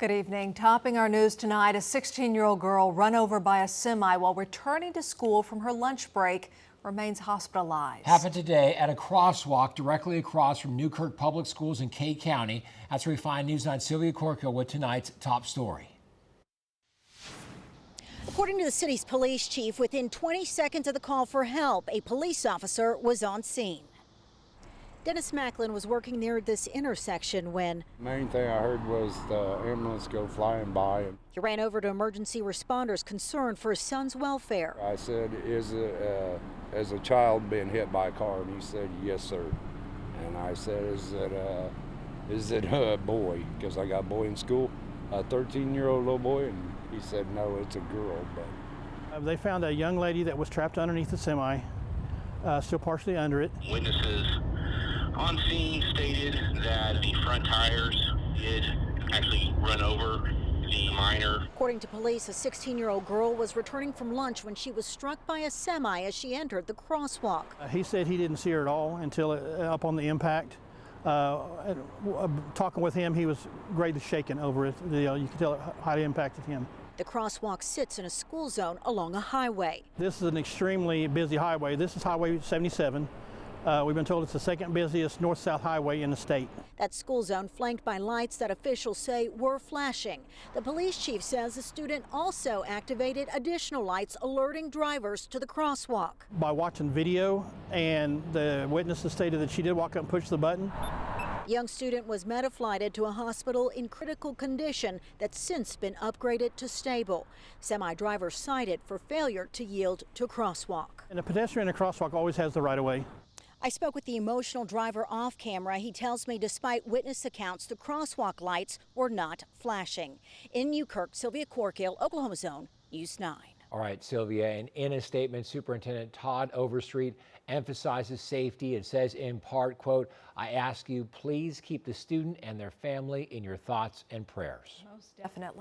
Good evening. Topping our news tonight, a 16-year-old girl run over by a semi while returning to school from her lunch break remains hospitalized. Happened today at a crosswalk directly across from Newkirk Public Schools in Kay County. That's where we find News 9's Sylvia Corkill with tonight's top story. According to the city's police chief, within 20 seconds of the call for help, a police officer was on scene. Dennis Macklin was working near this intersection when Main thing I heard was the ambulance go flying by. he ran over to emergency responders concerned for his son's welfare. I said, is a child being hit by a car? And he said, yes, sir. And I said, is it a boy? Because I got a boy in school, a 13-year-old little boy. And he said, no, it's a girl. But they found a young lady that was trapped underneath the semi, still partially under it. Witnesses on scene stated that the front tires did actually run over the minor. According to police, a 16-year-old girl was returning from lunch when she was struck by a semi as she entered the crosswalk. He said he didn't see her at all until up on the impact. Talking with him, he was greatly shaken over it. You could tell it highly impacted him. The crosswalk sits in a school zone along a highway. This is an extremely busy highway. This is Highway 77. We've been told it's the second busiest north-south highway in the state. That school zone flanked by lights that officials say were flashing. The police chief says the student also activated additional lights alerting drivers to the crosswalk. By watching video, and the witnesses stated that she did walk up and push the button. The young student was medi-flighted to a hospital in critical condition that's since been upgraded to stable. Semi-driver cited for failure to yield to a crosswalk. And a pedestrian in a crosswalk always has the right of way. I spoke with the emotional driver off camera. He tells me despite witness accounts, the crosswalk lights were not flashing. In Newkirk, Sylvia Corkill, Oklahoma Zone, News 9. All right, Sylvia, and in a statement, Superintendent Todd Overstreet emphasizes safety and says in part, quote, I ask you, please keep the student and their family in your thoughts and prayers. Most definitely.